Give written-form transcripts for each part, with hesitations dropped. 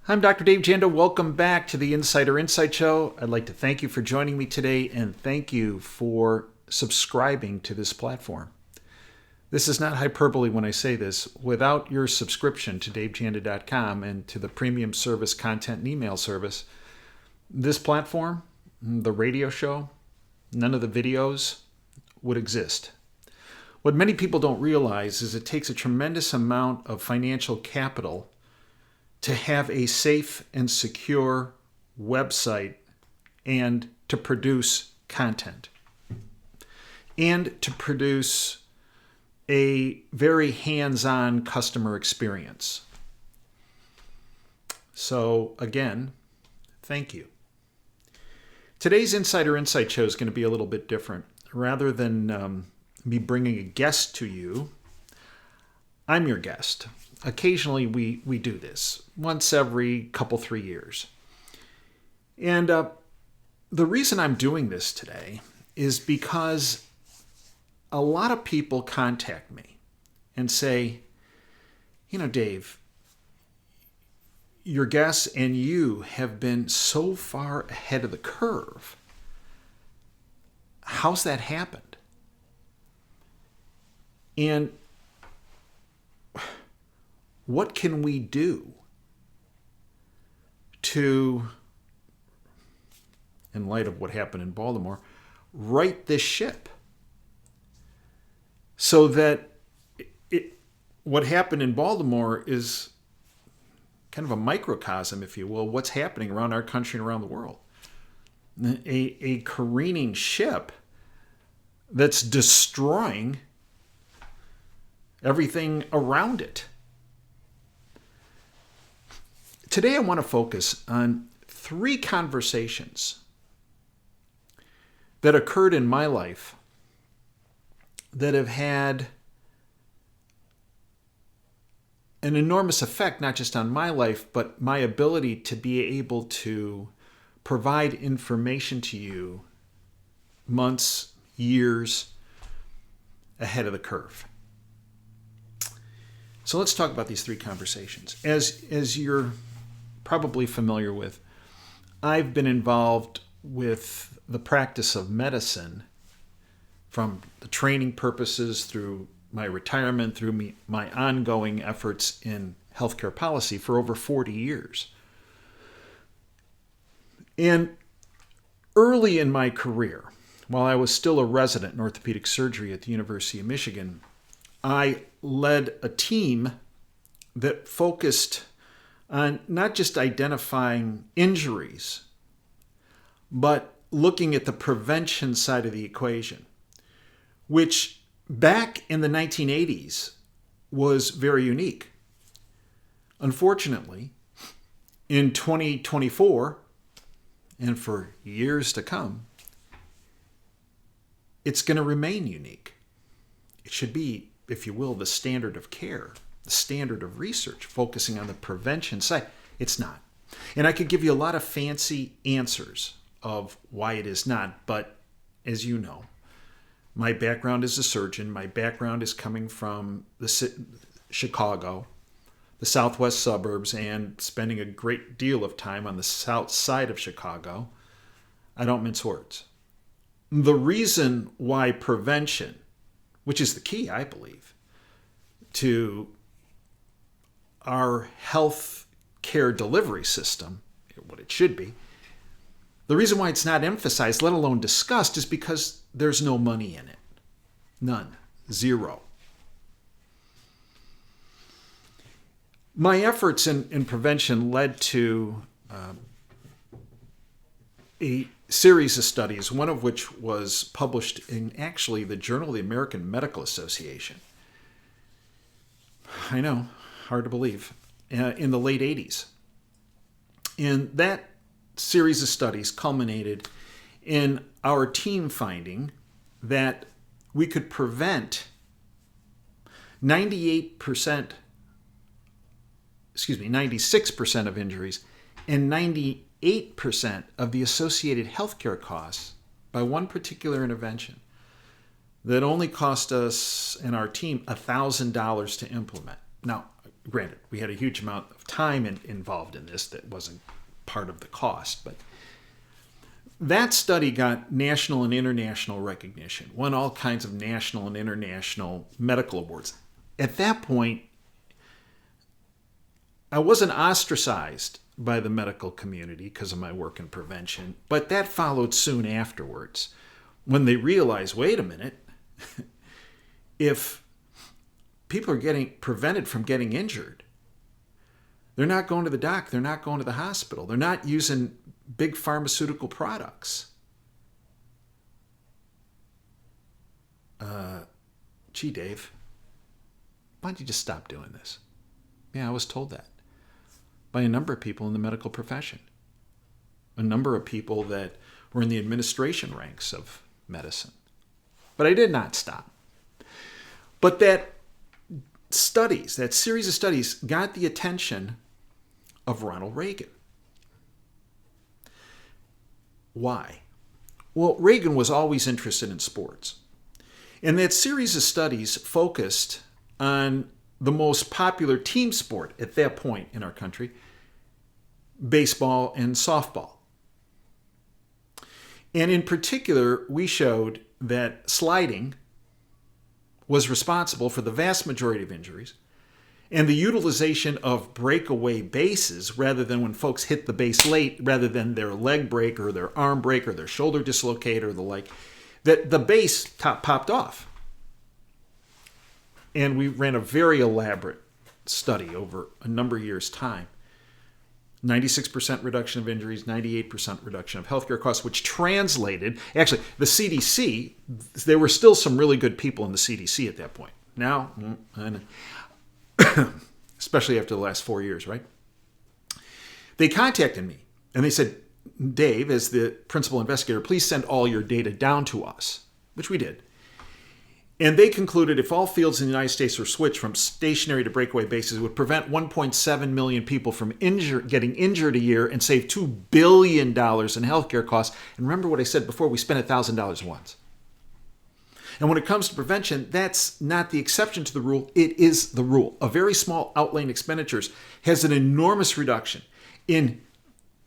I'm Dr. Dave Janda. Welcome back to the Insider Insight Show. I'd like to thank you for joining me today and thank you for subscribing to this platform. This is not hyperbole when I say this. Without your subscription to davejanda.com and to the premium service content and email service, this platform, the radio show, none of the videos would exist. What many people don't realize is it takes a tremendous amount of financial capital to have a safe and secure website and to produce content and to produce a very hands-on customer experience. So again, thank you. Today's Insider Insight Show is going to be a little bit different. Rather than me bringing a guest to you, I'm your guest. Occasionally we do this, once every couple, 3 years. And the reason I'm doing this today is because a lot of people contact me and say, Dave, your guests and you have been so far ahead of the curve. How's that happened? And what can we do to, in light of what happened in Baltimore, right this ship so that what happened in Baltimore is kind of a microcosm, if you will, what's happening around our country and around the world. A careening ship that's destroying everything around it. Today I want to focus on 3 conversations that occurred in my life that have had an enormous effect, not just on my life, but my ability to be able to provide information to you months, years ahead of the curve. So let's talk about these 3 conversations. As you're probably familiar with, I've been involved with the practice of medicine from the training purposes through my retirement, through my ongoing efforts in healthcare policy for over 40 years. And early in my career, while I was still a resident in orthopedic surgery at the University of Michigan, I led a team that focused on not just identifying injuries, but looking at the prevention side of the equation, which back in the 1980s was very unique. Unfortunately, in 2024, and for years to come, it's going to remain unique. It should be, if you will, the standard of care, the standard of research, focusing on the prevention side. It's not. And I could give you a lot of fancy answers of why it is not, but as you know, my background is a surgeon. My background is coming from Chicago, the southwest suburbs, and spending a great deal of time on the south side of Chicago. I don't mince words. The reason why prevention, which is the key, I believe, to our health care delivery system, what it should be, the reason why it's not emphasized, let alone discussed, is because there's no money in it. None. Zero. My efforts in prevention led to a series of studies, one of which was published in actually the Journal of the American Medical Association. I know, hard to believe, in the late 80s. And that series of studies culminated in our team finding that we could prevent 96% of injuries and 98% of the associated healthcare costs by one particular intervention that only cost us and our team $1,000 to implement. Now, Granted, we had a huge amount of time involved in this that wasn't part of the cost, but that study got national and international recognition, won all kinds of national and international medical awards. At that point, I wasn't ostracized by the medical community because of my work in prevention, but that followed soon afterwards when they realized, wait a minute, if people are getting prevented from getting injured, they're not going to the doc, they're not going to the hospital, they're not using big pharmaceutical products. Gee, Dave, why don't you just stop doing this? Yeah, I was told that by a number of people in the medical profession, a number of people that were in the administration ranks of medicine. But I did not stop. But that series of studies got the attention of Ronald Reagan. Why? Well, Reagan was always interested in sports. And that series of studies focused on the most popular team sport at that point in our country, baseball and softball. And in particular, we showed that sliding was responsible for the vast majority of injuries, and the utilization of breakaway bases rather than when folks hit the base late, rather than their leg break or their arm break or their shoulder dislocate or the like, that the base popped off. And we ran a very elaborate study over a number of years' time. 96% reduction of injuries, 98% reduction of healthcare costs, which translated, actually, the CDC, there were still some really good people in the CDC at that point. Now, especially after the last 4 years, right? They contacted me and they said, Dave, as the principal investigator, please send all your data down to us, which we did. And they concluded if all fields in the United States were switched from stationary to breakaway bases, it would prevent 1.7 million people from getting injured a year and save $2 billion in healthcare costs. And remember what I said before, we spent $1,000 once. And when it comes to prevention, that's not the exception to the rule, it is the rule. A very small outlay in expenditures has an enormous reduction in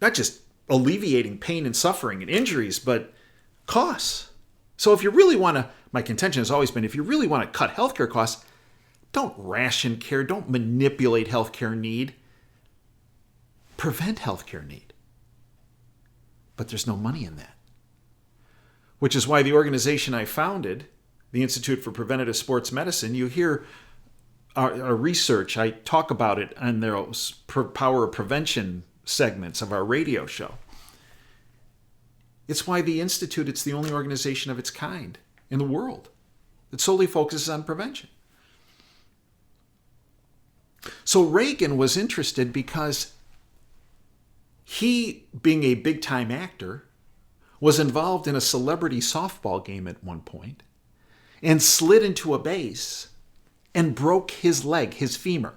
not just alleviating pain and suffering and injuries, but costs. So if you really want to, my contention has always been, if you really want to cut healthcare costs, don't ration care, don't manipulate healthcare need. Prevent healthcare need. But there's no money in that. Which is why the organization I founded, the Institute for Preventative Sports Medicine, you hear our research, I talk about it on those Power of Prevention segments of our radio show. It's why the Institute, it's the only organization of its kind in the world that solely focuses on prevention. So Reagan was interested because he, being a big-time actor, was involved in a celebrity softball game at one point and slid into a base and broke his leg, his femur.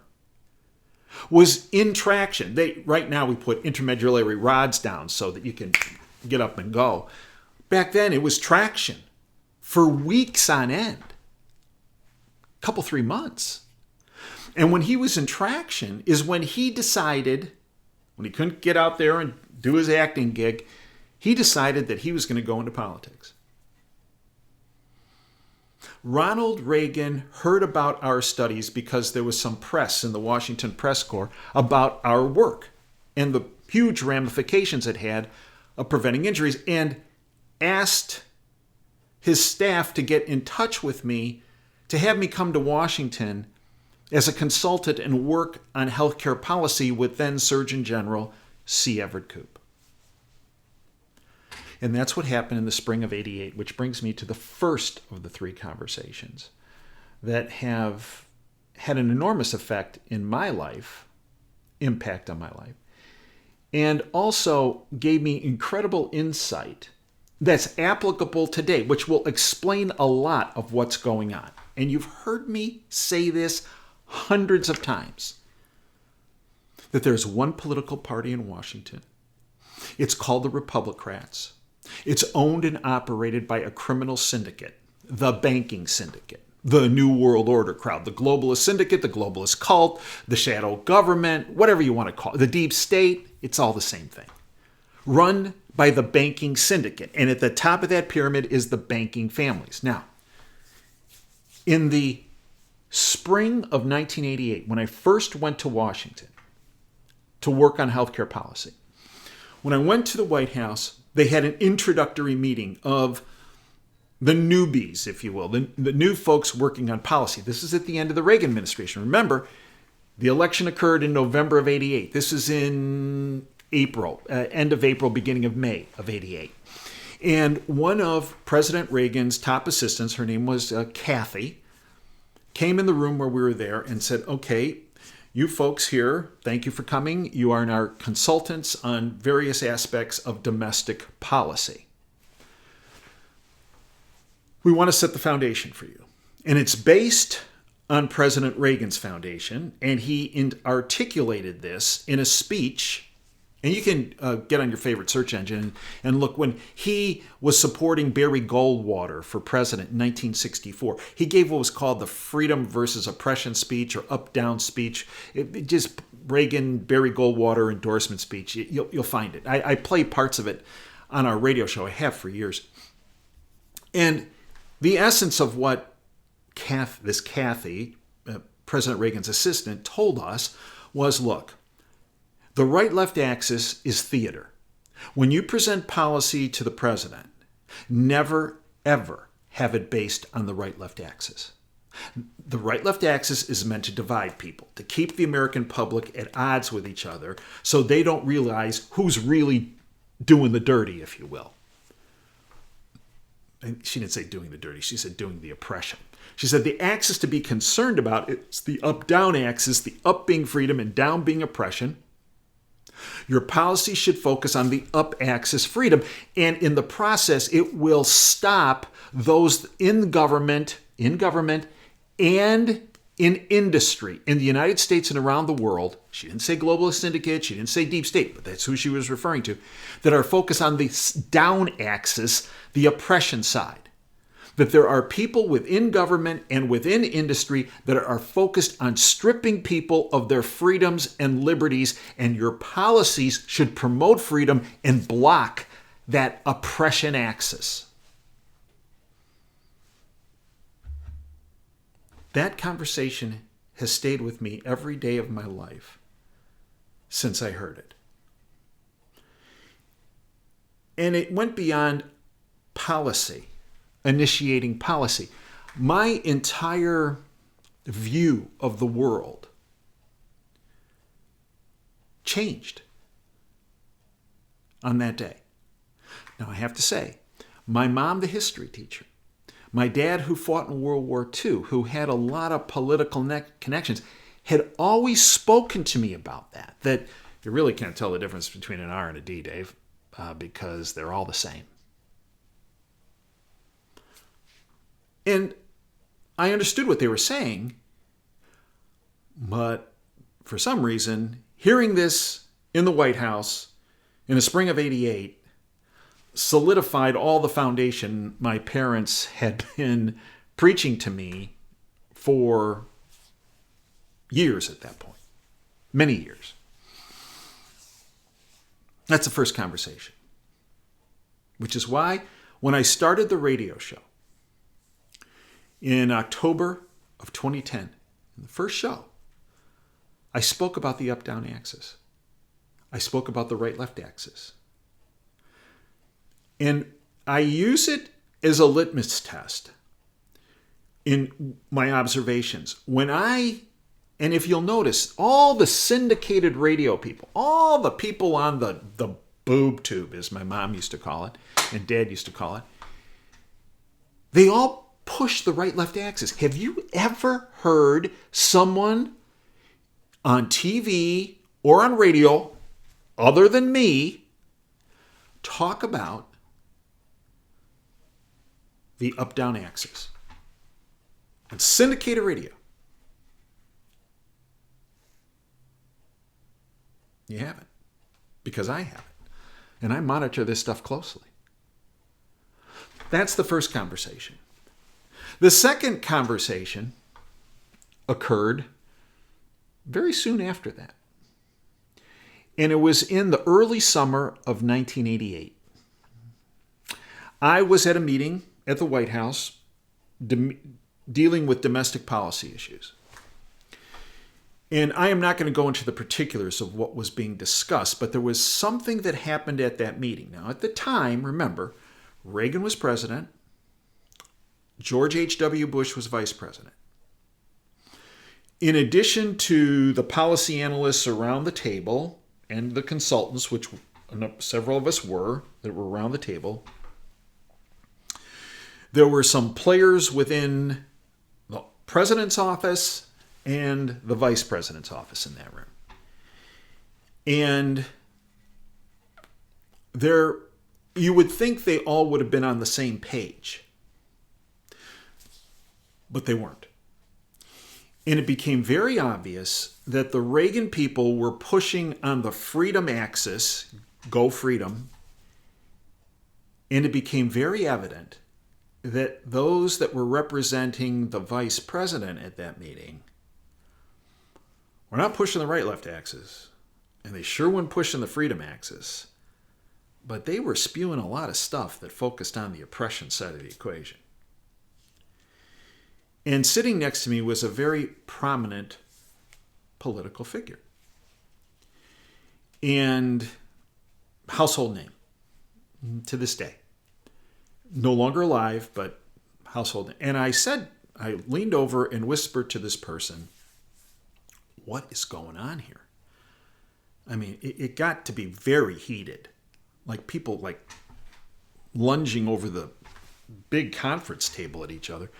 Was in traction. Right now we put intramedullary rods down so that you can get up and go. Back then it was traction for weeks on end, a couple, 3 months. And when he was in traction is when he decided, when he couldn't get out there and do his acting gig, he decided that he was going to go into politics. Ronald Reagan heard about our studies because there was some press in the Washington Press Corps about our work and the huge ramifications it had of preventing injuries, and asked his staff to get in touch with me to have me come to Washington as a consultant and work on healthcare policy with then Surgeon General C. Everett Koop. And that's what happened in the spring of '88, which brings me to the first of the three conversations that have had an enormous effect in my life, impact on my life, and also gave me incredible insight that's applicable today, which will explain a lot of what's going on. And you've heard me say this hundreds of times, that there's one political party in Washington. It's called the Republicrats. It's owned and operated by a criminal syndicate, the banking syndicate. the New World Order crowd, the globalist syndicate, the globalist cult, the shadow government, whatever you want to call it, the deep state, it's all the same thing. Run by the banking syndicate. And at the top of that pyramid is the banking families. Now, in the spring of 1988, when I first went to Washington to work on healthcare policy, when I went to the White House, they had an introductory meeting of the newbies, if you will, the new folks working on policy. This is at the end of the Reagan administration. Remember, the election occurred in November of 88. This is in April, end of April, beginning of May of 88. And one of President Reagan's top assistants, her name was Kathy, came in the room where we were there and said, okay, you folks here, thank you for coming. You are our consultants on various aspects of domestic policy. We want to set the foundation for you. And it's based on President Reagan's foundation, and he articulated this in a speech. And you can get on your favorite search engine and look. When he was supporting Barry Goldwater for president in 1964, he gave what was called the freedom versus oppression speech or up-down speech. It just Reagan, Barry Goldwater endorsement speech. You'll find it. I play parts of it on our radio show. I have for years. And the essence of what Kathy, President Reagan's assistant, told us was, look, the right-left axis is theater. When you present policy to the president, never, ever have it based on the right-left axis. The right-left axis is meant to divide people, to keep the American public at odds with each other so they don't realize who's really doing the dirty, if you will. And she didn't say doing the dirty, she said doing the oppression. She said the axis to be concerned about is the up-down axis, the up being freedom and down being oppression. Your policy should focus on the up axis freedom, and in the process, it will stop those in government and in industry in the United States and around the world. She didn't say globalist syndicate, she didn't say deep state, but that's who she was referring to, that are focused on the down axis, the oppression side. That there are people within government and within industry that are focused on stripping people of their freedoms and liberties, and your policies should promote freedom and block that oppression axis. That conversation has stayed with me every day of my life since I heard it. And it went beyond policy. Initiating policy. My entire view of the world changed on that day. Now, I have to say, my mom, the history teacher, my dad, who fought in World War II, who had a lot of political connections, had always spoken to me about that you really can't tell the difference between an R and a D, Dave, because they're all the same. And I understood what they were saying, but for some reason, hearing this in the White House in the spring of '88 solidified all the foundation my parents had been preaching to me for years at that point. Many years. That's the first conversation. Which is why when I started the radio show, in October of 2010, in the first show, I spoke about the up-down axis. I spoke about the right-left axis. And I use it as a litmus test in my observations. And if you'll notice, all the syndicated radio people, all the people on the boob tube, as my mom used to call it, and Dad used to call it, they all push the right-left axis. Have you ever heard someone on TV or on radio, other than me, talk about the up-down axis on syndicated radio? You haven't, because I haven't. And I monitor this stuff closely. That's the first conversation. The second conversation occurred very soon after that. And it was in the early summer of 1988. I was at a meeting at the White House dealing with domestic policy issues. And I am not going to go into the particulars of what was being discussed, but there was something that happened at that meeting. Now, at the time, remember, Reagan was president, George H.W. Bush was vice president. In addition to the policy analysts around the table and the consultants, which several of us were, that were around the table, there were some players within the president's office and the vice president's office in that room. And you would think they all would have been on the same page, but they weren't. And it became very obvious that the Reagan people were pushing on the freedom axis, go freedom, and it became very evident that those that were representing the vice president at that meeting were not pushing the right-left axis, and they sure weren't pushing the freedom axis, but they were spewing a lot of stuff that focused on the oppression side of the equation. And sitting next to me was a very prominent political figure and household name to this day. No longer alive, but household name. And I leaned over and whispered to this person, "What is going on here?" I mean, it got to be very heated. Like people like lunging over the big conference table at each other.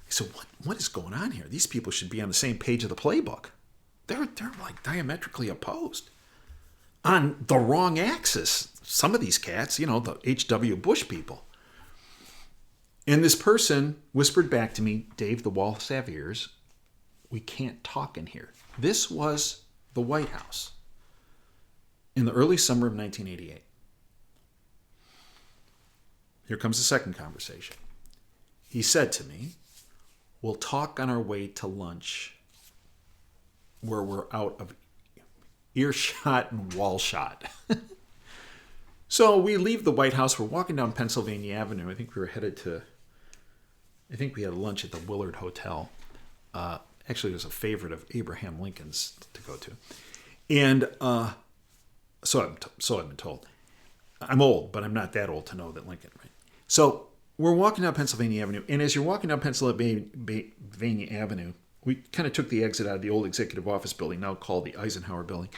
I said, what is going on here? These people should be on the same page of the playbook. They're like diametrically opposed on the wrong axis. Some of these cats, the H.W. Bush people. And this person whispered back to me, "Dave, the walls have ears. We can't talk in here." This was the White House in the early summer of 1988. Here comes the second conversation. He said to me, "We'll talk on our way to lunch where we're out of earshot and wall shot." So we leave the White House. We're walking down Pennsylvania Avenue. I think we had lunch at the Willard Hotel. Actually, it was a favorite of Abraham Lincoln's to go to. And so I've been told. I'm old, but I'm not that old to know that Lincoln, right? So we're walking down Pennsylvania Avenue, and as you're walking down Pennsylvania Avenue, we kind of took the exit out of the old executive office building, now called the Eisenhower Building,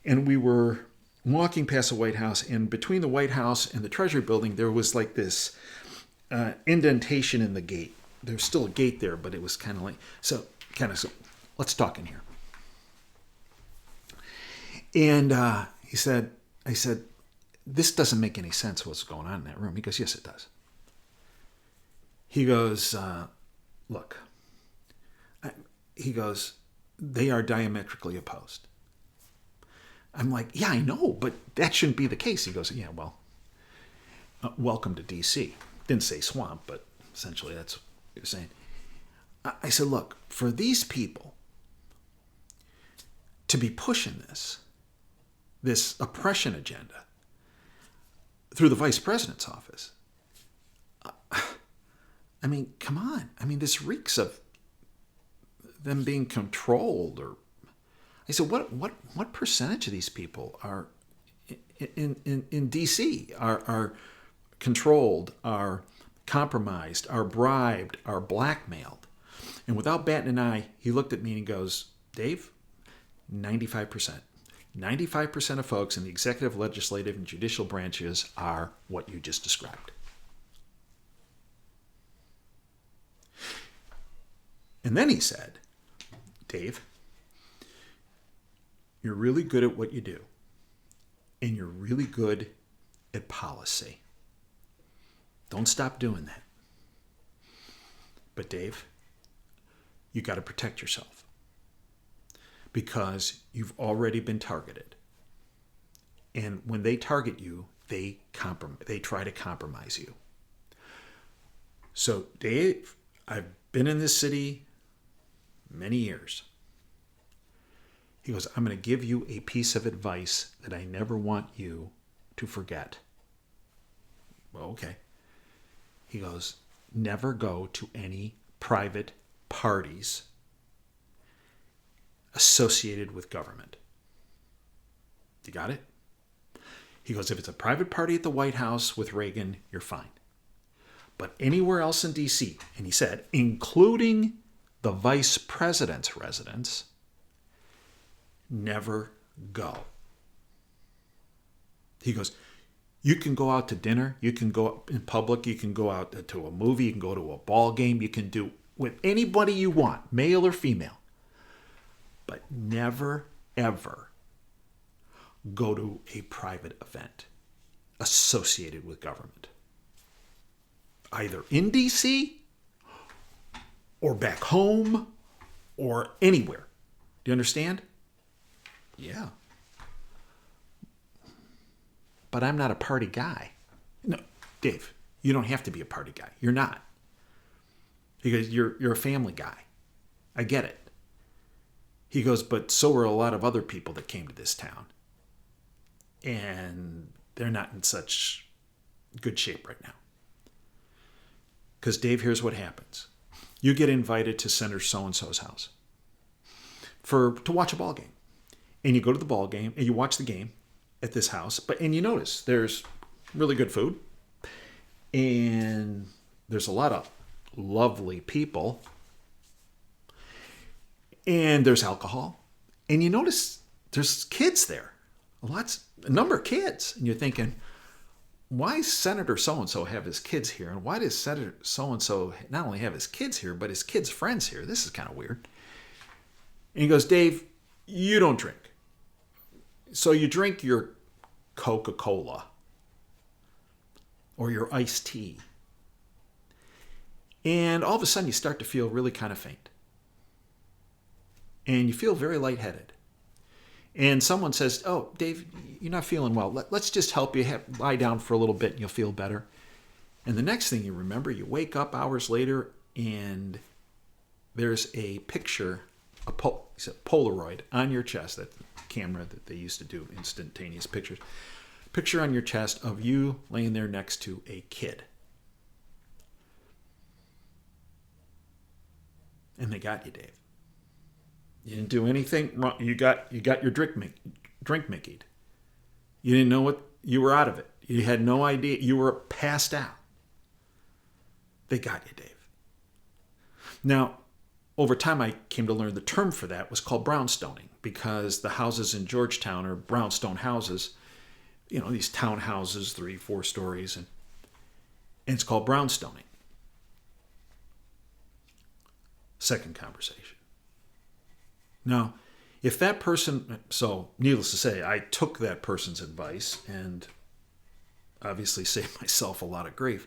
and we were walking past the White House, and between the White House and the Treasury Building, there was like this indentation in the gate. There's still a gate there, but it was kind of like, so let's talk in here. And I said, "This doesn't make any sense what's going on in that room." He goes, "Yes, it does." He goes, "Look," he goes, "they are diametrically opposed." I'm like, "Yeah, I know, but that shouldn't be the case." He goes, "Yeah, well, welcome to D.C." Didn't say swamp, but essentially that's what he was saying. I said, "Look, for these people to be pushing this oppression agenda through the vice president's office, I mean, come on. I mean, this reeks of them being controlled." Or I said, what percentage of these people are in D.C. are controlled, are compromised, are bribed, are blackmailed? And without batting an eye, he looked at me and he goes, "Dave, 95%. 95% of folks in the executive, legislative, and judicial branches are what you just described." And then he said, "Dave, you're really good at what you do, and you're really good at policy. Don't stop doing that. But Dave, you got to protect yourself, because you've already been targeted. And when they target you, they try to compromise you. So Dave, I've been in this city many years. He goes, I'm going to give you a piece of advice that I never want you to forget. Well, okay. He goes, never go to any private parties associated with government. You got it? He goes, if it's a private party at the White House with Reagan, you're fine. But anywhere else in D.C., and he said, including the vice president's residence, never go. He goes, you can go out to dinner, you can go in public, you can go out to a movie, you can go to a ball game, you can do with anybody you want, male or female. But never, ever go to a private event associated with government. Either in D.C. or back home or anywhere. Do you understand? Yeah. But I'm not a party guy. No, Dave, you don't have to be a party guy. You're not. Because you're a family guy. I get it. He goes, but so were a lot of other people that came to this town. And they're not in such good shape right now. Because, Dave, here's what happens. You get invited to Senator so-and-so's house to watch a ball game. And you go to the ball game, and you watch the game at this house. And you notice there's really good food. And there's a lot of lovely people. And there's alcohol. And you notice there's kids there. A number of kids. And you're thinking, why does Senator so-and-so have his kids here? And why does Senator so-and-so not only have his kids here, but his kids' friends here? This is kind of weird. And he goes, Dave, you don't drink. So you drink your Coca-Cola or your iced tea. And all of a sudden you start to feel really kind of faint. And you feel very lightheaded. And someone says, oh, Dave, you're not feeling well. Let's just help you lie down for a little bit and you'll feel better. And the next thing you remember, you wake up hours later and there's a picture, a Polaroid on your chest, that camera that they used to do instantaneous pictures. Picture on your chest of you laying there next to a kid. And they got you, Dave. You didn't do anything wrong. You got your drink Mickey'd. You didn't know what, you were out of it. You had no idea. You were passed out. They got you, Dave. Now, over time, I came to learn the term for that was called brownstoning, because the houses in Georgetown are brownstone houses. You know, these townhouses, 3-4 stories, and it's called brownstoning. Second conversation. Now, if that person, so needless to say, I took that person's advice and obviously saved myself a lot of grief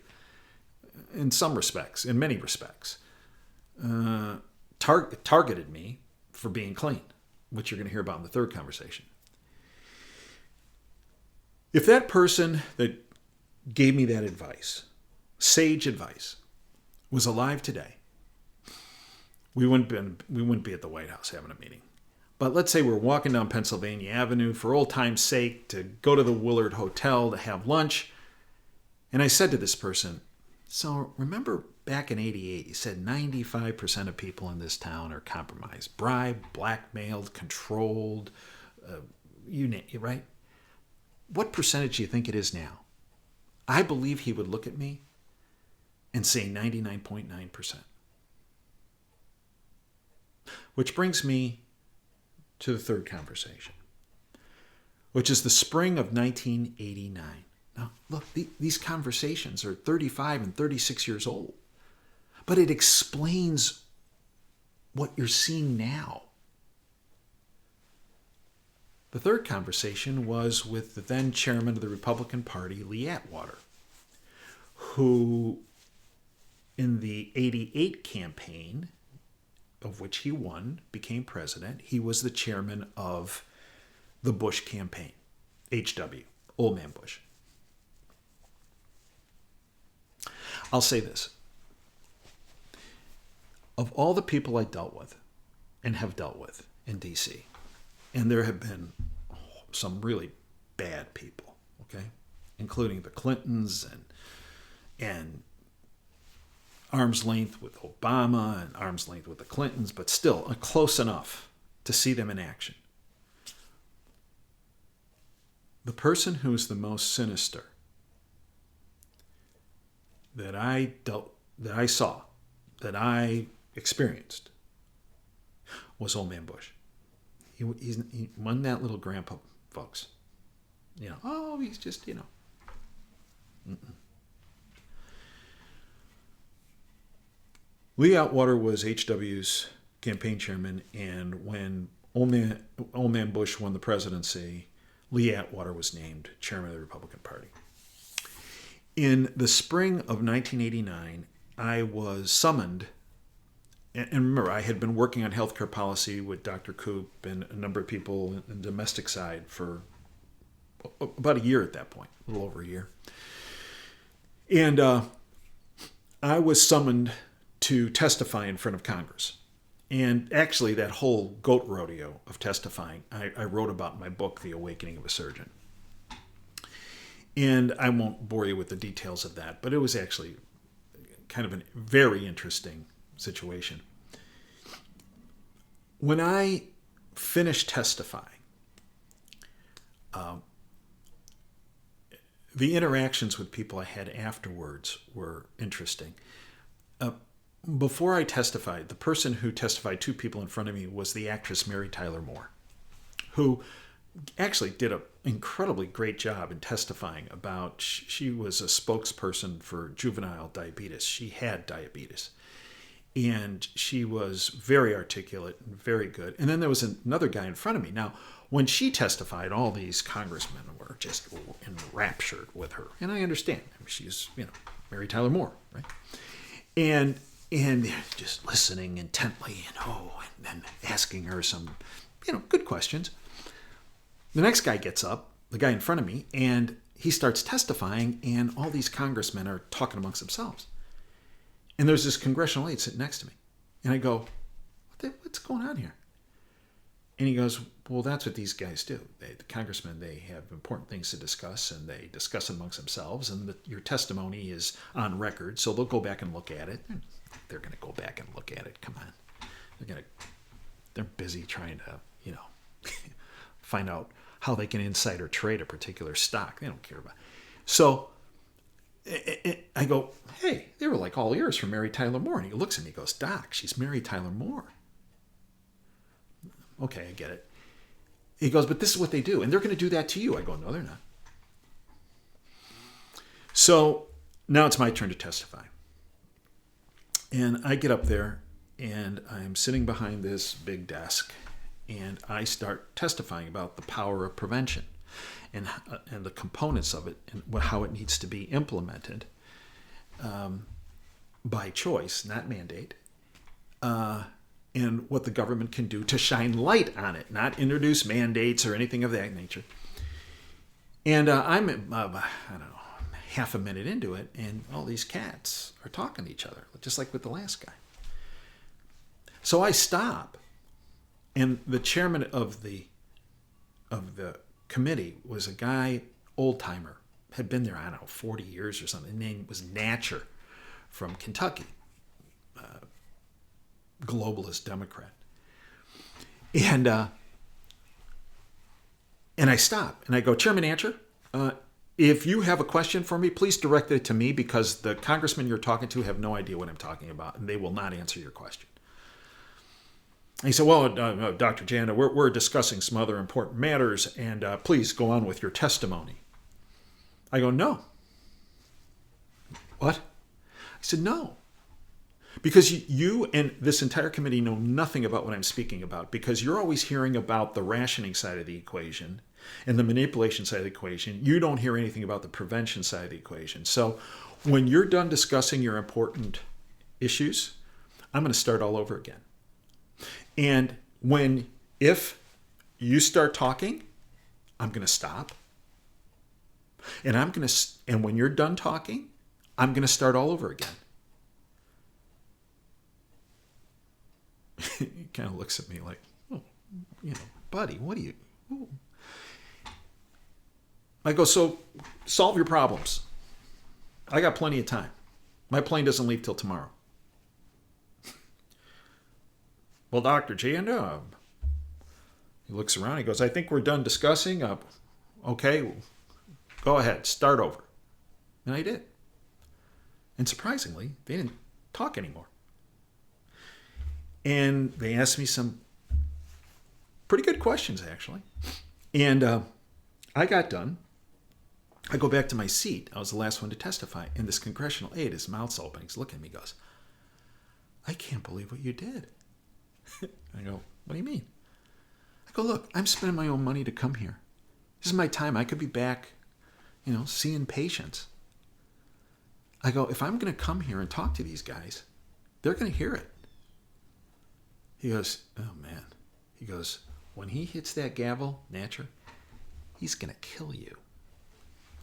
in some respects, in many respects. Targeted me for being clean, which you're going to hear about in the third conversation. If that person that gave me that advice, sage advice, was alive today, we wouldn't be at the White House having a meeting. But let's say we're walking down Pennsylvania Avenue for old time's sake to go to the Willard Hotel to have lunch. And I said to this person, so remember back in 88, you said 95% of people in this town are compromised, bribed, blackmailed, controlled, you name it, right? What percentage do you think it is now? I believe he would look at me and say 99.9%. Which brings me to the third conversation, which is the spring of 1989. Now, look, these conversations are 35 and 36 years old, but it explains what you're seeing now. The third conversation was with the then chairman of the Republican Party, Lee Atwater, who in the 88 campaign, of which he won, became president, he was the chairman of the Bush campaign, HW, Old Man Bush. I'll say this. of all the people I dealt with and have dealt with in D.C., and there have been some really bad people, okay, including the Clintons and arm's length with Obama and arm's length with the Clintons, but still close enough to see them in action. The person who's the most sinister that I saw, that I experienced, was Old Man Bush. He wasn't that little grandpa, folks. Oh, he's just, Mm-mm. Lee Atwater was H.W.'s campaign chairman, and when Old Man Bush won the presidency, Lee Atwater was named chairman of the Republican Party. In the spring of 1989, I was summoned, and remember, I had been working on healthcare policy with Dr. Koop and a number of people in the domestic side for about a year at that point, a little over a year. And I was summoned to testify in front of Congress. And actually, that whole goat rodeo of testifying, I wrote about in my book, The Awakening of a Surgeon. And I won't bore you with the details of that, but it was actually kind of a very interesting situation. When I finished testifying, the interactions with people I had afterwards were interesting. Before I testified, the person who testified, two people in front of me, was the actress Mary Tyler Moore, who actually did an incredibly great job in testifying about, she was a spokesperson for juvenile diabetes. She had diabetes. And she was very articulate and very good. And then there was another guy in front of me. Now, when she testified, all these congressmen were just enraptured with her. And I understand. I mean, she's, Mary Tyler Moore, right? And just listening intently and then asking her some, good questions. The next guy gets up, the guy in front of me, and he starts testifying, and all these congressmen are talking amongst themselves. And there's this congressional aide sitting next to me. And I go, what's going on here? And he goes, well, that's what these guys do. The congressmen, they have important things to discuss, and they discuss it amongst themselves, and your testimony is on record, so they'll go back and look at it. They're going to go back and look at it. Come on. They're busy trying to, find out how they can insider trade a particular stock. They don't care about it. So I go, hey, they were like all ears for Mary Tyler Moore. And he looks at me and goes, Doc, she's Mary Tyler Moore. Okay, I get it. He goes, but this is what they do. And they're going to do that to you. I go, no, they're not. So now it's my turn to testify. And I get up there, and I'm sitting behind this big desk, and I start testifying about the power of prevention and the components of it and how it needs to be implemented by choice, not mandate, and what the government can do to shine light on it, not introduce mandates or anything of that nature. And I'm, I don't know, half a minute into it, and all these cats are talking to each other, just like with the last guy. So I stop, and the chairman of the committee was a guy, old-timer, had been there, I don't know, 40 years or something. His name was Natcher from Kentucky, globalist Democrat. And I stop, and I go, Chairman Natcher, if you have a question for me, please direct it to me, because the congressmen you're talking to have no idea what I'm talking about, and they will not answer your question. And he said, well, Dr. Janda, we're discussing some other important matters, and please go on with your testimony. I go, no. What? I said, no. Because you and this entire committee know nothing about what I'm speaking about, because you're always hearing about the rationing side of the equation and the manipulation side of the equation. You don't hear anything about the prevention side of the equation. So when you're done discussing your important issues, I'm going to start all over again. And if you start talking, I'm going to stop. And when you're done talking, I'm going to start all over again. He kind of looks at me like, oh, buddy, what do you... Ooh. I go, so solve your problems. I got plenty of time. My plane doesn't leave till tomorrow. Well, Dr. Janda, he looks around. He goes, I think we're done discussing. Okay, well, go ahead. Start over. And I did. And surprisingly, they didn't talk anymore. And they asked me some pretty good questions, actually. And I got done. I go back to my seat. I was the last one to testify. And this congressional aide, his mouth's open. He's looking at me, goes, I can't believe what you did. I go, what do you mean? I go, look, I'm spending my own money to come here. This is my time. I could be back, seeing patients. I go, if I'm going to come here and talk to these guys, they're going to hear it. He goes, oh, man. He goes, when he hits that gavel, Natcher, he's going to kill you.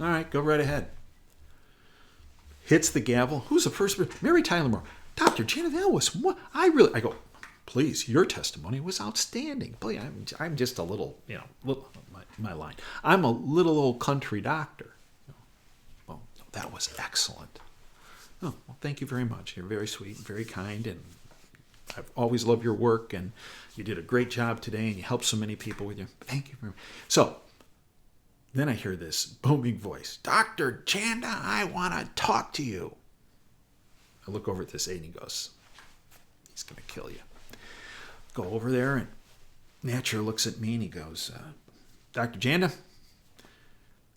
All right, go right ahead. Hits the gavel. Who's the first? Mary Tyler Moore. Dr. Janda, that was what I go, please, your testimony was outstanding. Please, I'm just a little, my line. I'm a little old country doctor. Well, that was excellent. Oh, well, thank you very much. You're very sweet, very kind, and I've always loved your work, and you did a great job today, and you helped so many people with you. Thank you very much. So then I hear this booming voice, Dr. Janda, I want to talk to you. I look over at this aide, and he goes, he's going to kill you. Go over there, and Natcher looks at me, and he goes, Dr. Janda,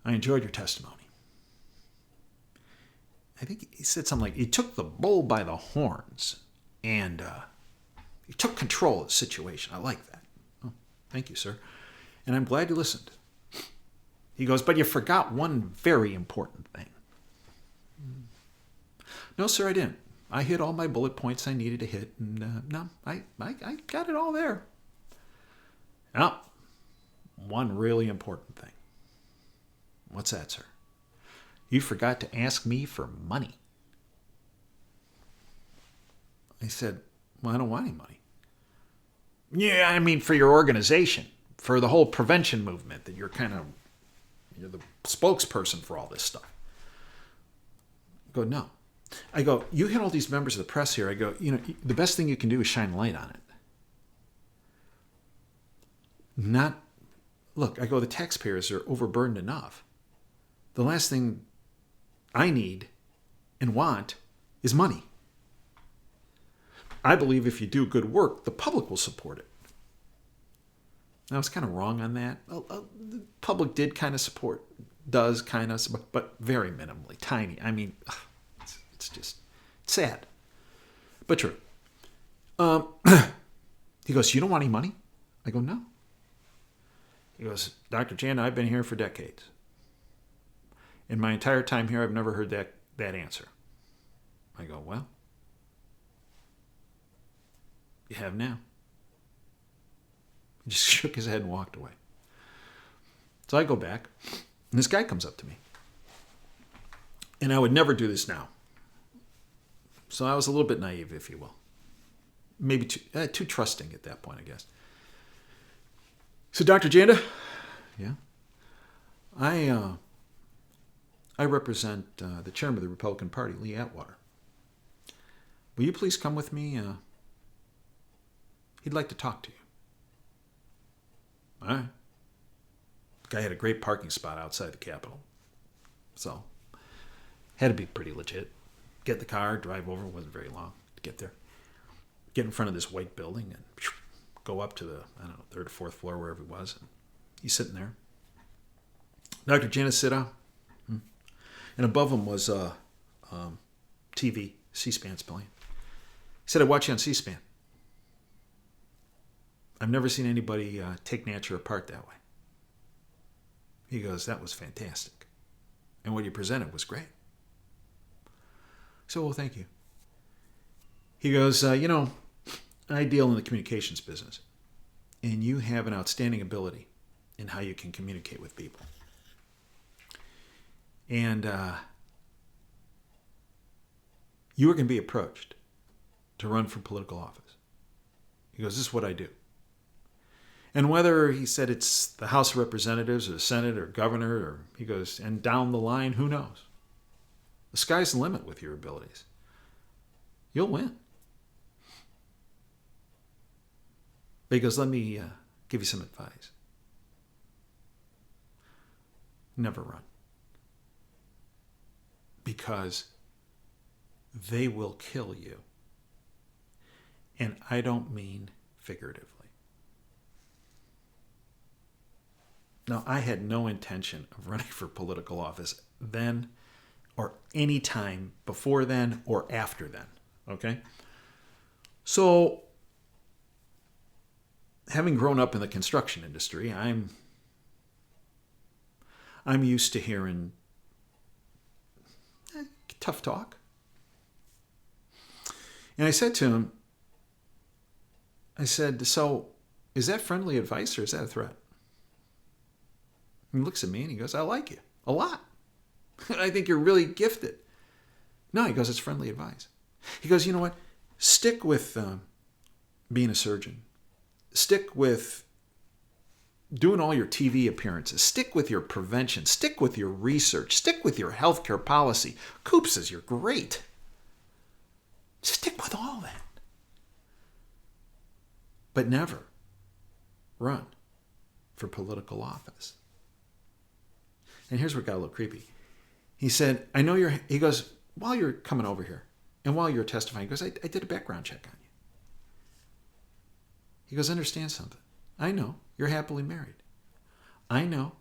I enjoyed your testimony. I think he said something like, you took the bull by the horns, and you took control of the situation. I like that. Oh, thank you, sir. And I'm glad you listened. He goes, but you forgot one very important thing. No, sir, I didn't. I hit all my bullet points I needed to hit, and no, I got it all there. Now, one really important thing. What's that, sir? You forgot to ask me for money. I said, well, I don't want any money. Yeah, I mean, for your organization, for the whole prevention movement, that you're the spokesperson for all this stuff. I go, no. I go, you had all these members of the press here. I go, the best thing you can do is shine light on it. Look, I go, the taxpayers are overburdened enough. The last thing I need and want is money. I believe if you do good work, the public will support it. I was kind of wrong on that. The public did kind of support, does kind of, but very minimally, tiny. I mean, it's just sad, but true. He goes, you don't want any money? I go, no. He goes, Dr. Janda, I've been here for decades. In my entire time here, I've never heard that answer. I go, well, you have now. He just shook his head and walked away. So I go back, and this guy comes up to me. And I would never do this now. So I was a little bit naive, if you will. Maybe too trusting at that point, I guess. So, Dr. Janda, yeah, I represent the chairman of the Republican Party, Lee Atwater. Will you please come with me? He'd like to talk to you. All right. The guy had a great parking spot outside the Capitol. So, had to be pretty legit. Get in the car, drive over. It wasn't very long to get there. Get in front of this white building and go up to the, third or fourth floor, wherever it was. And he's sitting there. Dr. Janda, sit down. And above him was TV, C-SPAN's playing. He said, I watch you on C-SPAN. I've never seen anybody take Natcher apart that way. He goes, that was fantastic. And what you presented was great. So, well, thank you. He goes, I deal in the communications business. And you have an outstanding ability in how you can communicate with people. And you are going to be approached to run for political office. He He goes, this is what I do. And whether he said it's the House of Representatives or the Senate or governor, or he goes, and down the line, who knows? The sky's the limit with your abilities. You'll win. But he goes, let me give you some advice. Never run. Because they will kill you. And I don't mean figuratively. Now, I had no intention of running for political office then or any time before then or after then. Okay? So, having grown up in the construction industry, I'm used to hearing tough talk. And I said to him, so is that friendly advice or is that a threat? He looks at me and he goes, I like you a lot. I think you're really gifted. No, he goes, it's friendly advice. He goes, you know what? Stick with being a surgeon. Stick with doing all your TV appearances. Stick with your prevention. Stick with your research. Stick with your healthcare policy. Coop says you're great. Stick with all that. But never run for political office. And here's where it got a little creepy. He said, he goes, while you're coming over here and while you're testifying, he goes, I did a background check on you. He goes, understand something. I know you're happily married. I know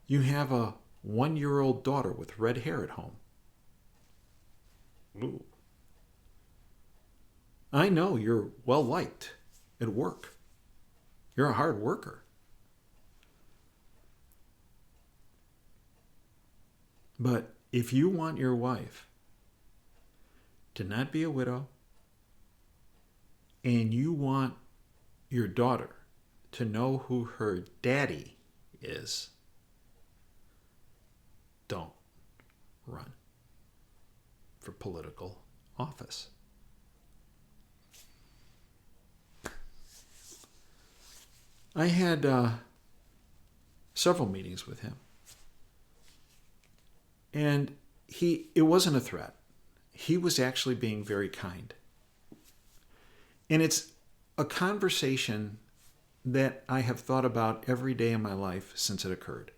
you have a 1-year-old daughter with red hair at home. Ooh. I know you're well liked at work. You're a hard worker. But if you want your wife to not be a widow and you want your daughter to know who her daddy is, don't run for political office. I had several meetings with him. And it wasn't a threat. He was actually being very kind. And it's a conversation that I have thought about every day in my life since it occurred.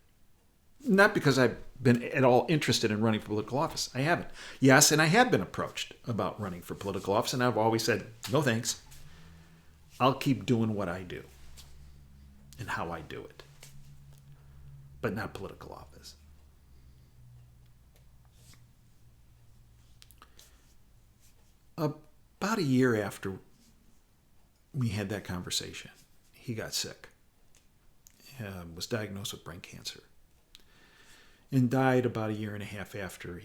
Not because I've been at all interested in running for political office. I haven't. Yes, and I have been approached about running for political office, and I've always said, no thanks. I'll keep doing what I do and how I do it, but not political office. About a year after we had that conversation, he got sick, was diagnosed with brain cancer, and died about a year and a half after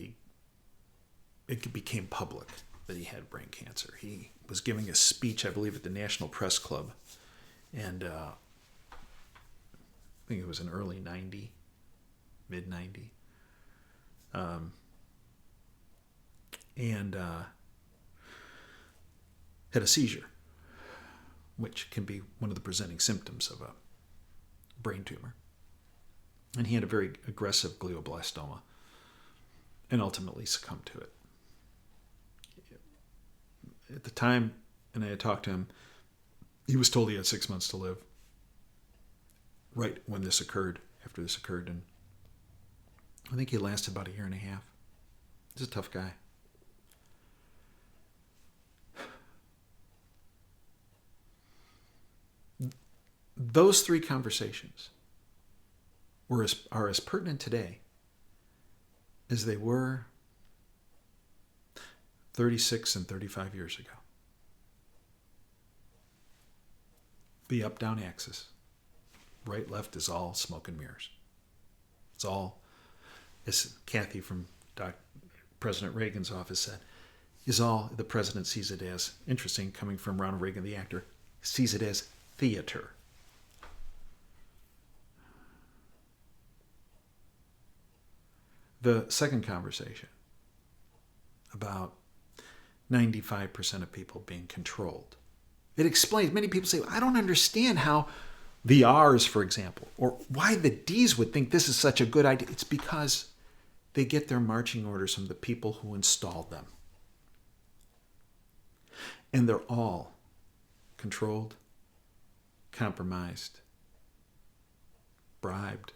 it became public that he had brain cancer. He was giving a speech, I believe, at the National Press Club, and I think it was in early 90, mid 90, and had a seizure, which can be one of the presenting symptoms of a brain tumor. And he had a very aggressive glioblastoma and ultimately succumbed to it. At the time, and I had talked to him, he was told he had 6 months to live right when this occurred, after this occurred. And I think he lasted about a year and a half. He's a tough guy. Those three conversations are as pertinent today as they were 36 and 35 years ago. The up-down axis, right, left is all smoke and mirrors. It's all, as Kathy from President Reagan's office said, is all the president sees it as, interesting, coming from Ronald Reagan, the actor, sees it as theater. The second conversation about 95% of people being controlled It explains. Many people say, I don't understand how the R's, for example, or why the D's would think this is such a good idea. It's because they get their marching orders from the people who installed them. And they're all controlled, compromised, bribed,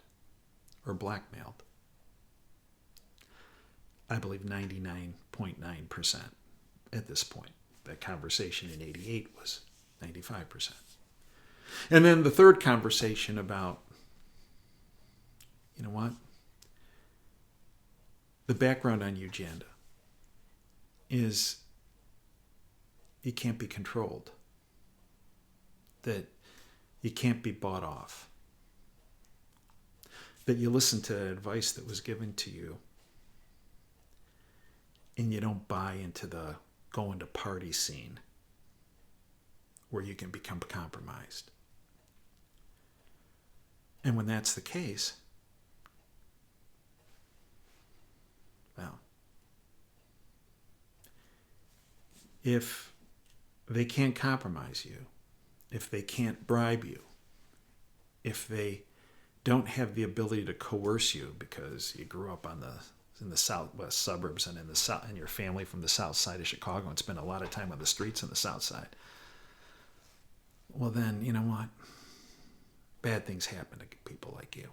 or blackmailed. I believe 99.9% at this point. That conversation in 88 was 95%. And then the third conversation about, you know what? The background on Uganda is you can't be controlled, that you can't be bought off, that you listen to advice that was given to you and you don't buy into the going to party scene where you can become compromised. And when that's the case, well, if they can't compromise you, if they can't bribe you, if they don't have the ability to coerce you because you grew up in the southwest suburbs and and your family from the south side of Chicago and spent a lot of time on the streets on the south side, well then, you know what? Bad things happen to people like you.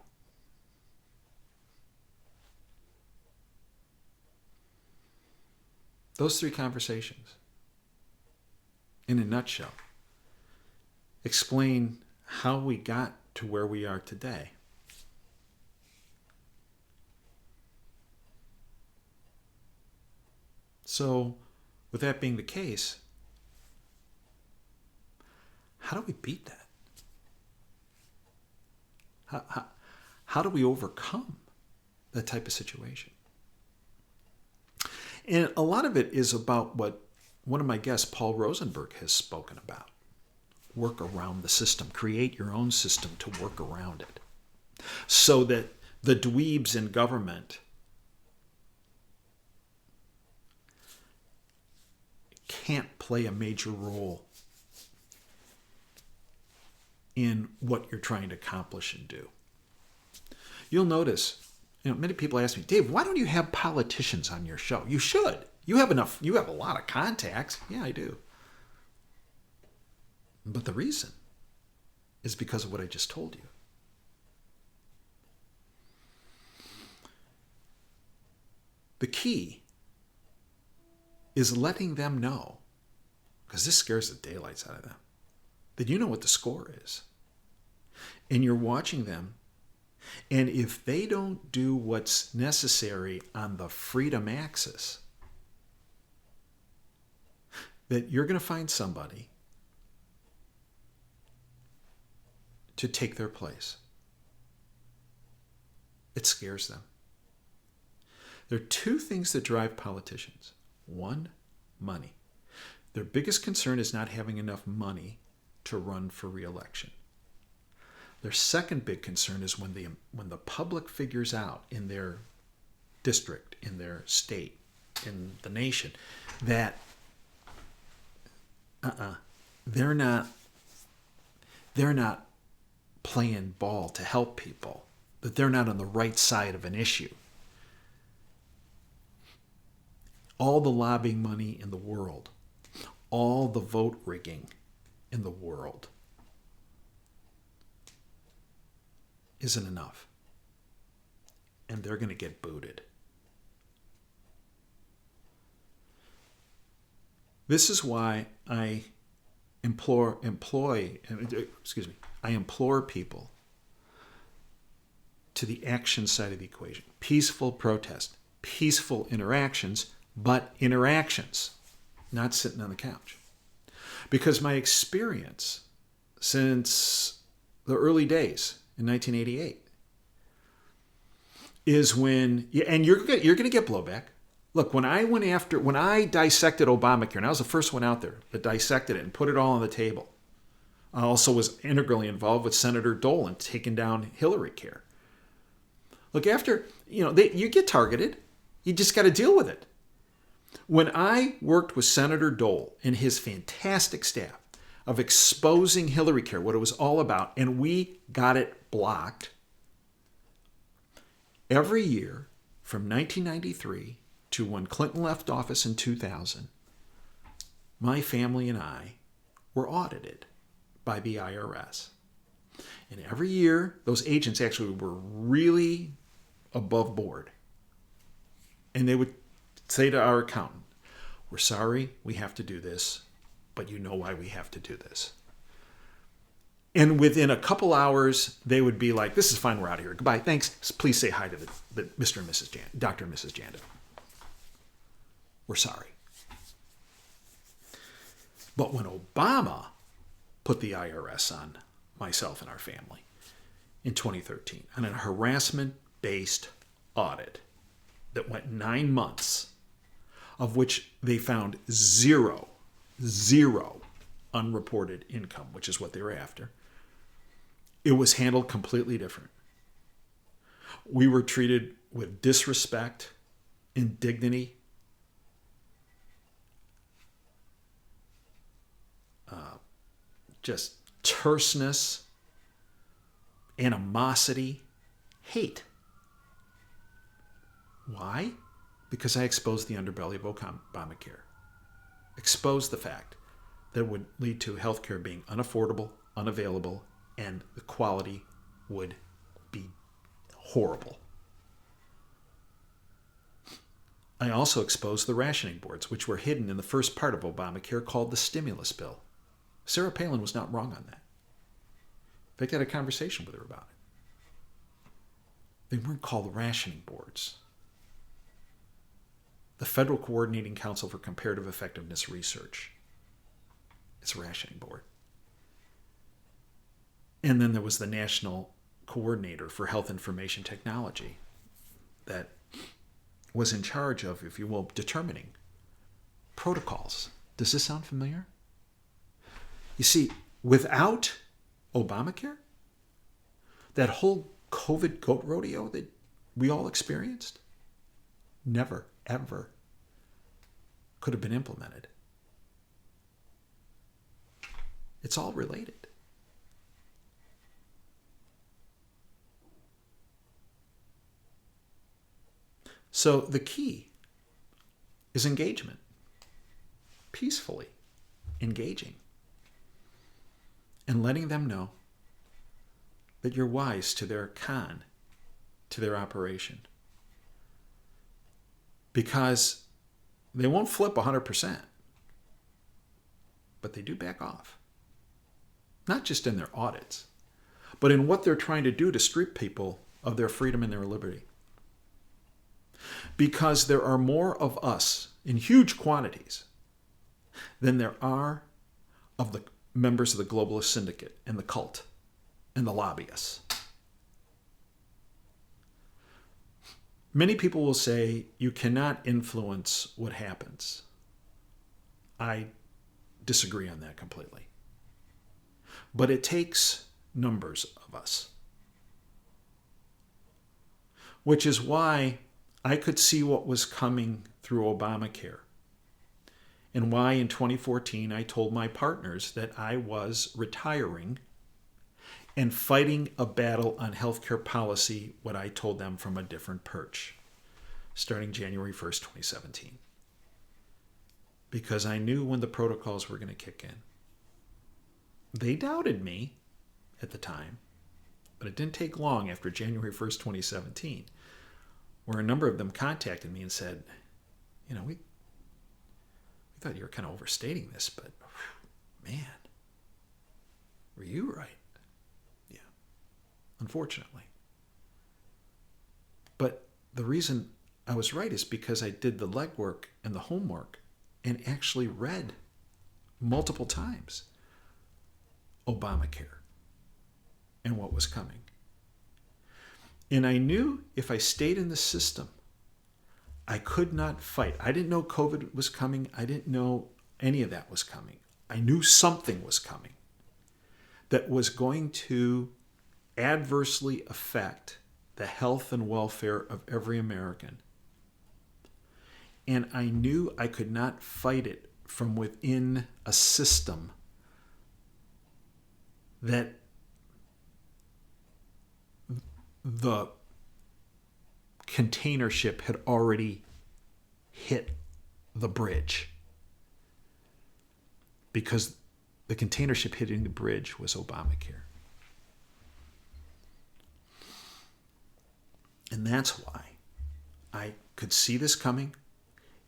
Those three conversations, in a nutshell, explain how we got to where we are today. So, with that being the case, how do we beat that? How do we overcome that type of situation? And a lot of it is about what one of my guests, Paul Rosenberg, has spoken about. Work around the system. Create your own system to work around it. So that the dweebs in government can't play a major role in what you're trying to accomplish and do. You'll notice, many people ask me, Dave, why don't you have politicians on your show? You should. You have a lot of contacts. Yeah, I do. But the reason is because of what I just told you. The key is letting them know, because this scares the daylights out of them, that you know what the score is. And you're watching them. And if they don't do what's necessary on the freedom axis, that you're going to find somebody to take their place. It scares them. There are two things that drive politicians. One, money. Their biggest concern is not having enough money to run for re-election. Their second big concern is when the public figures out in their district, in their state, in the nation, that they're not playing ball to help people, that they're not on the right side of an issue. All the lobbying money in the world, all the vote rigging in the world isn't enough. And they're going to get booted. This is why I implore people to the action side of the equation. Peaceful protest, peaceful interactions, but interactions, not sitting on the couch. Because my experience since the early days in 1988 is when, and you're going to get blowback. Look, when I dissected Obamacare, and I was the first one out there that dissected it and put it all on the table. I also was integrally involved with Senator Dole in taking down Hillary Care. Look, after, you get targeted. You just got to deal with it. When I worked with Senator Dole and his fantastic staff of exposing Hillary Care, what it was all about, and we got it blocked. Every year from 1993 to when Clinton left office in 2000, my family and I were audited by the IRS. And every year, those agents actually were really above board. And they would say to our accountant, "We're sorry we have to do this, but you know why we have to do this." And within a couple hours, they would be like, "This is fine, we're out of here. Goodbye, thanks. Please say hi to the Mr. and Mrs. Dr. and Mrs. Janda. We're sorry." But when Obama put the IRS on myself and our family in 2013 on a harassment-based audit that went 9 months, of which they found zero unreported income, which is what they were after, it was handled completely different. We were treated with disrespect, indignity, just terseness, animosity, hate. Why? Because I exposed the underbelly of Obamacare. Exposed the fact that it would lead to healthcare being unaffordable, unavailable, and the quality would be horrible. I also exposed the rationing boards, which were hidden in the first part of Obamacare called the stimulus bill. Sarah Palin was not wrong on that. In fact, I had a conversation with her about it. They weren't called rationing boards. The Federal Coordinating Council for Comparative Effectiveness Research. It's a rationing board. And then there was the National Coordinator for Health Information Technology that was in charge of, if you will, determining protocols. Does this sound familiar? You see, without Obamacare, that whole COVID goat rodeo that we all experienced never, ever could have been implemented. It's all related. So the key is engagement. Peacefully engaging. And letting them know that you're wise to their con, to their operation. Because they won't flip 100%, but they do back off. Not just in their audits, but in what they're trying to do to strip people of their freedom and their liberty. Because there are more of us in huge quantities than there are of the members of the globalist syndicate and the cult and the lobbyists. Many people will say you cannot influence what happens. I disagree on that completely. But it takes numbers of us. Which is why I could see what was coming through Obamacare. And why in 2014 I told my partners that I was retiring and fighting a battle on healthcare policy, what I told them from a different perch, starting January 1st, 2017. Because I knew when the protocols were going to kick in. They doubted me at the time, but it didn't take long after January 1st, 2017, where a number of them contacted me and said, we thought you were kind of overstating this, but man, were you right? Yeah, unfortunately. But the reason I was right is because I did the legwork and the homework and actually read multiple times Obamacare and what was coming. And I knew if I stayed in the system, I could not fight. I didn't know COVID was coming. I didn't know any of that was coming. I knew something was coming that was going to adversely affect the health and welfare of every American. And I knew I could not fight it from within a system that the container ship had already hit the bridge, because the container ship hitting the bridge was Obamacare. And that's why I could see this coming.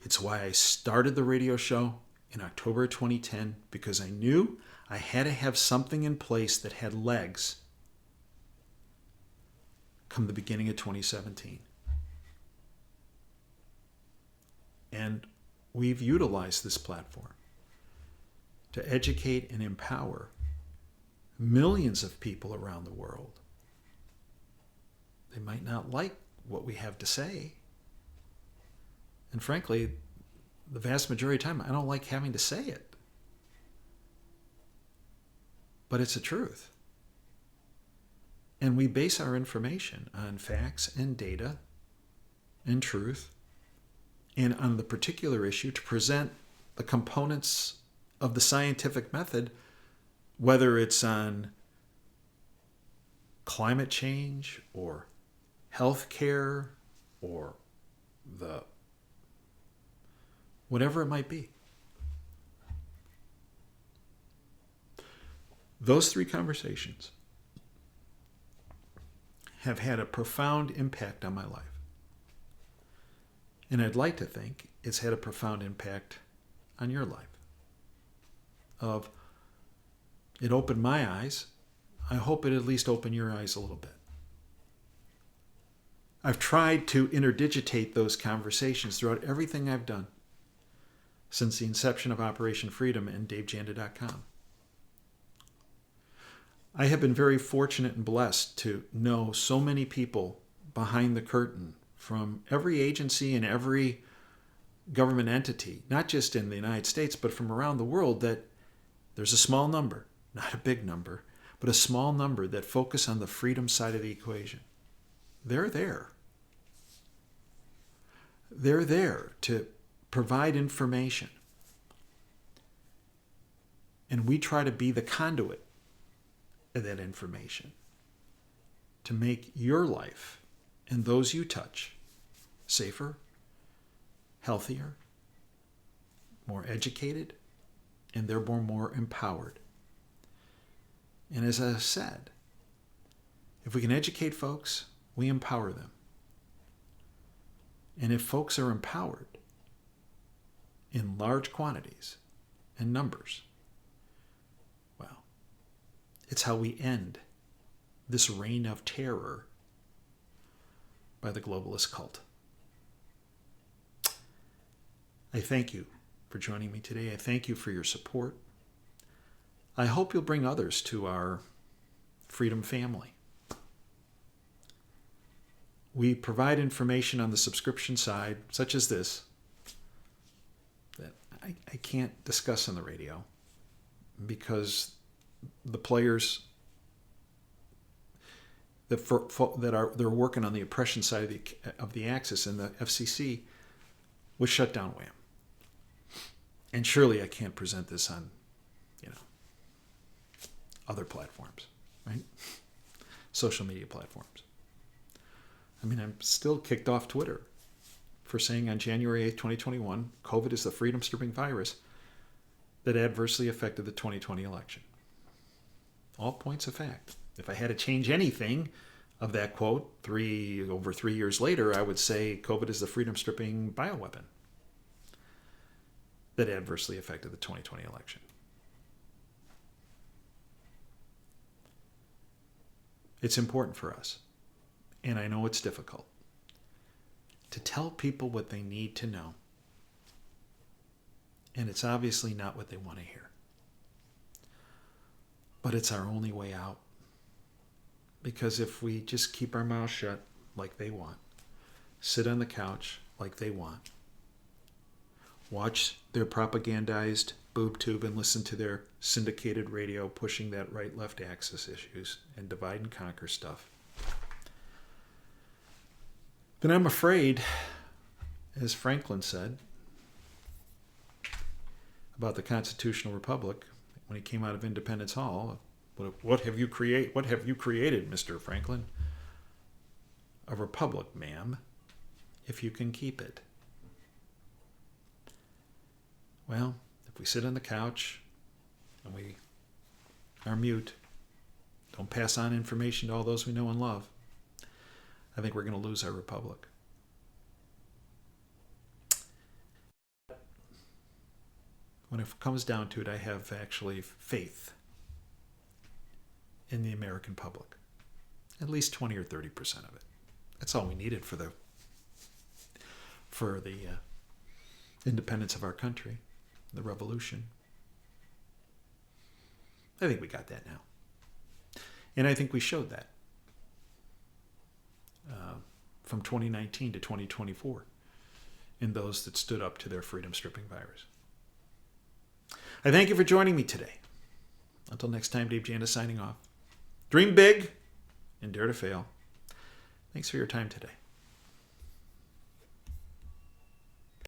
It's why I started the radio show in October 2010, because I knew I had to have something in place that had legs come the beginning of 2017. And we've utilized this platform to educate and empower millions of people around the world. They might not like what we have to say. And frankly, the vast majority of the time, I don't like having to say it. But it's the truth. And we base our information on facts and data and truth, and on the particular issue to present the components of the scientific method, whether it's on climate change or healthcare or the whatever it might be. Those three conversations have had a profound impact on my life. And I'd like to think it's had a profound impact on your life. It opened my eyes. I hope it at least opened your eyes a little bit. I've tried to interdigitate those conversations throughout everything I've done since the inception of Operation Freedom and DaveJanda.com. I have been very fortunate and blessed to know so many people behind the curtain from every agency and every government entity, not just in the United States, but from around the world, that there's a small number, not a big number, but a small number that focus on the freedom side of the equation. They're there. They're there to provide information. And we try to be the conduit of that information to make your life and those you touch safer, healthier, more educated, and therefore more empowered. And as I said, if we can educate folks, we empower them. And if folks are empowered in large quantities and numbers, well, it's how we end this reign of terror by the globalist cult. I thank you for joining me today. I thank you for your support. I hope you'll bring others to our freedom family. We provide information on the subscription side, such as this, that I can't discuss on the radio because the players they're working on the oppression side of the axis, and the FCC was shut down wham. And surely I can't present this on, other platforms, right? Social media platforms. I mean, I'm still kicked off Twitter for saying on January 8th, 2021, COVID is the freedom-stripping virus that adversely affected the 2020 election. All points of fact. If I had to change anything of that quote over 3 years later, I would say COVID is the freedom-stripping bioweapon that adversely affected the 2020 election. It's important for us, and I know it's difficult, to tell people what they need to know. And it's obviously not what they want to hear. But it's our only way out. Because if we just keep our mouths shut like they want, sit on the couch like they want, watch their propagandized boob tube and listen to their syndicated radio pushing that right-left axis issues and divide and conquer stuff, then I'm afraid, as Franklin said about the Constitutional Republic when he came out of Independence Hall, What have you created, Mr. Franklin? A republic, ma'am, if you can keep it. Well, if we sit on the couch and we are mute, don't pass on information to all those we know and love, I think we're going to lose our republic. When it comes down to it, I have actually faith in the American public. At least 20 or 30% of it. That's all we needed for the independence of our country, the revolution. I think we got that now. And I think we showed that from 2019 to 2024 in those that stood up to their freedom-stripping virus. I thank you for joining me today. Until next time, Dave Janda signing off. Dream big and dare to fail. Thanks for your time today.